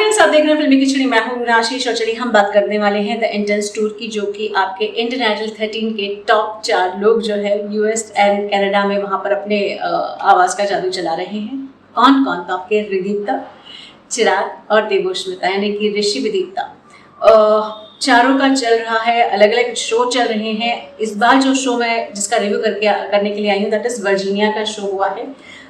Friends, आप देख रहे हैं फिल्मी खिचड़ी। मैं हूं आशीष और चलिए हम बात करने वाले हैं द इंटेंस टूर की, जो कि आपके इंडियन आइडल 13 के टॉप 4 लोग जो है यूएस एंड कनाडा में वहां पर अपने आवाज का जादू चला रहे हैं। कौन कौन? तो आपके रिदीप्ता, चिराग और देवोष्मिता, यानी कि ऋषि विदीप्ता। चारों का चल रहा है, अलग अलग शो चल रहे हैं। इस बार जो शो मैं जिसका रिव्यू करने के लिए आई हूँ, दैट इज वर्जीनिया का शो हुआ है।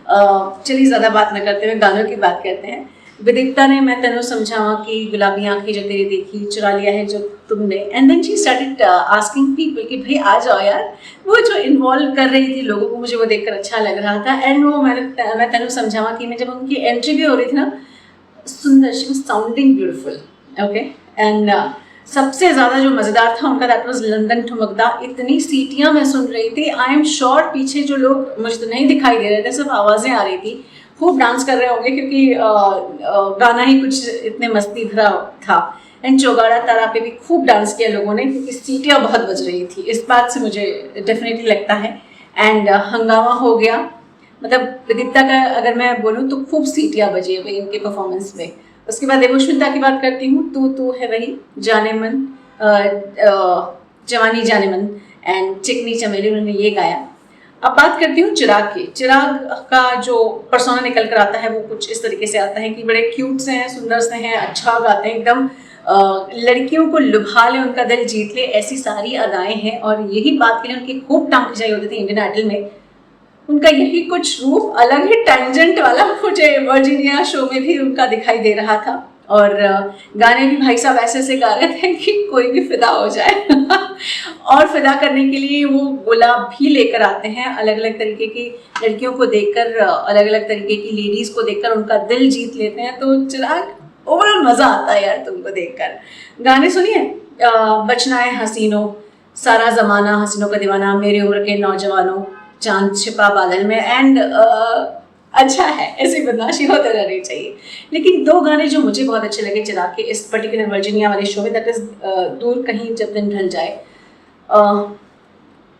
चलिए ज़्यादा बात न करते हुए गानों की बात करते हैं। विदीप्ता ने मैं तेनों समझावा कि गुलाबी आंखें जो तेरी देखी, चुरा लिया है जो तुमने, and then she started asking people कि भाई आ जाओ यार। वो जो इन्वॉल्व कर रही थी लोगों को, मुझे वो देखकर अच्छा लग रहा था। एंड वो मैं तेनों समझावा कि मैं जब उनकी एंट्री भी हो रही थी ना, सुंदर, she was sounding beautiful, okay. And सबसे ज़्यादा जो मज़ेदार था उनका, दैट वाज लंदन ठुमकदा। इतनी सीटियाँ मैं सुन रही थी, आई एम श्योर पीछे जो लोग मुझे तो नहीं दिखाई दे रहे थे, सिर्फ आवाज़ें आ रही थी, खूब डांस कर रहे होंगे क्योंकि गाना ही कुछ इतने मस्ती भरा था। एंड चौगाड़ा तारा पे भी खूब डांस किया लोगों ने, क्योंकि सीटियाँ बहुत बज रही थी। इस बात से मुझे डेफिनेटली लगता है। एंड हंगामा हो गया, मतलब विदीप्ता का अगर मैं बोलूँ तो खूब सीटियाँ बजी हुई इनके परफॉर्मेंस में। उसके बाद देवोष्मिता की बात करती हूँ। तू है वही, जाने मन, जवानी जाने मन एंड चिकनी चमेली, उन्होंने ये गाया। अब बात करती हूँ चिराग की। चिराग का जो पर्सोना निकल कर आता है वो कुछ इस तरीके से आता है कि बड़े क्यूट से हैं, सुंदर से हैं, अच्छा गाते हैं, एकदम लड़कियों को लुभा ले, उनका दिल जीत ले, ऐसी सारी अदाएं हैं। और यही बात के लिए उनकी खूब टांग खिंचाई होती थी इंडियन आइडल में। उनका यही कुछ रूप अलग ही टेंजेंट वाला मुझे वर्जीनिया शो में भी उनका दिखाई दे रहा था। और गाने भी भाई साहब ऐसे ऐसे गा रहे थे कि कोई भी फिदा हो जाए। और फिदा करने के लिए वो गुलाब भी लेकर आते हैं, अलग अलग तरीके की लड़कियों को देखकर, अलग अलग तरीके की लेडीज को देखकर उनका दिल जीत लेते हैं। तो चिराग, ओवरऑल मजा आता है यार तुमको देखकर। गाने सुनिए, बचना है हसीनों, सारा जमाना, हसीनों का दीवाना, मेरी उम्र के नौजवानों, चांद छिपा बादल में। एंड अच्छा है, ऐसी बदमाशी होते रहनी चाहिए। लेकिन 2 गाने जो मुझे बहुत अच्छे लगे चिराग के इस पर्टिकुलर वर्जीनिया वाले शो में, दैट इज दूर कहीं जब दिन ढल जाए।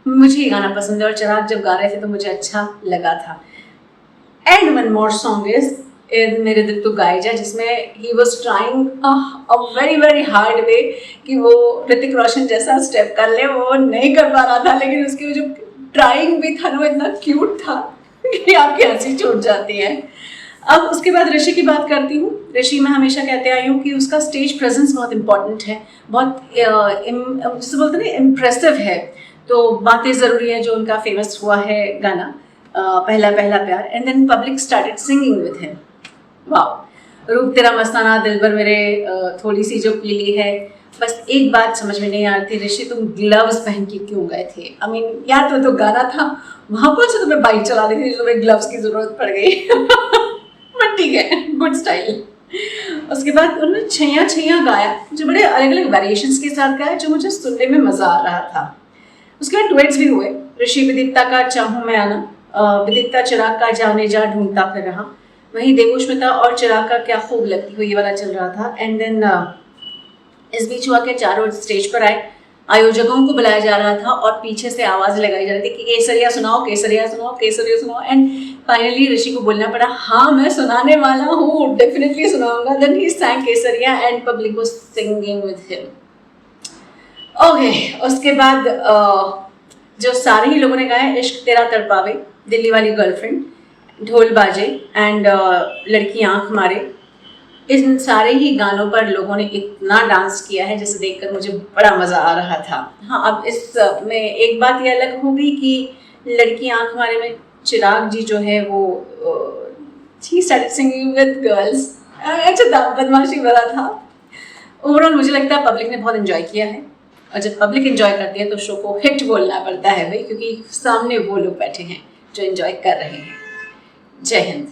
मुझे ये गाना पसंद है और चिराग जब गा रहे थे तो मुझे अच्छा लगा था। And one more song is मेरे दिल तू गाए जा, जिसमें he was trying a very very hard way कि वो ऋतिक रोशन जैसा स्टेप कर ले, वो नहीं कर पा रहा था। लेकिन उसकी जो ट्राइंग भी था ना, वो इतना क्यूट था कि आपकी हंसी छूट जाती है। अब उसके बाद ऋषि की बात करती हूँ। ऋषि, मैं हमेशा कहते आई हूँ कि उसका स्टेज प्रेजेंस बहुत इंपॉर्टेंट है, बहुत जिसे बोलते हैं इम्प्रेसिव है। तो बातें ज़रूरी है, जो उनका फेमस हुआ है गाना पहला पहला प्यार। And then public started singing with him. वाह, रूप तेरा मस्ताना, दिलबर मेरे, थोड़ी सी जो पीली है। बस एक बात समझ में नहीं आ रही थी, ऋषि तुम ग्लव्स पहन के क्यों गए थे? आई मीन यार, तो गाना था, वहां पर से तुम्हें बाइक चला रही थी, तुम्हें ग्लव्स की जरूरत पड़ गई। बट ठीक है, गुड स्टाइल। उसके बाद उन्होंने छैया छैया गाया, जो बड़े अलग अलग वेरिएशंस के साथ गाया, जो मुझे सुनने में मजा आ रहा था। उसके बाद डुएट्स भी हुए। ऋषि विदीप्ता का चाहूं मैं आना, विदीप्ता चिराग का जाने जा ढूंढता फिर रहा, वहीं देवोष्मिता और चिराग का क्या खूब लगती हो, ये वाला चल रहा था। एंड देन इस बीच हुआ कि चारों स्टेज पर आए, आयोजकों को बुलाया जा रहा था और पीछे से आवाज लगाई जा रही थी कि केसरिया सुनाओ, केसरिया सुनाओ, केसरिया सुनाओ। एंड फाइनली ऋषि को बोलना पड़ा, हाँ मैं सुनाने वाला हूँ, डेफिनेटली सुनाऊंगा। Then he sang Kesariya and public was singing with him. Okay, उसके बाद जो सारे ही लोगों ने गाया, इश्क तेरा तड़पावे, दिल्ली वाली गर्लफ्रेंड, ढोल बाजे एंड लड़की आंख मारे, इन सारे ही गानों पर लोगों ने इतना डांस किया है जिसे देखकर मुझे बड़ा मज़ा आ रहा था। हाँ, अब इस में एक बात ये अलग हो गई कि लड़की आंख मारे में चिराग जी जो है वो he started singing with girls. अच्छा, बदमाशी भरा था। ओवरऑल मुझे लगता है पब्लिक ने बहुत एंजॉय किया है, और जब पब्लिक एंजॉय करती है तो शो को हिट बोलना पड़ता है भाई, क्योंकि सामने वो लोग बैठे हैं जो एंजॉय कर रहे हैं। जय हिंद।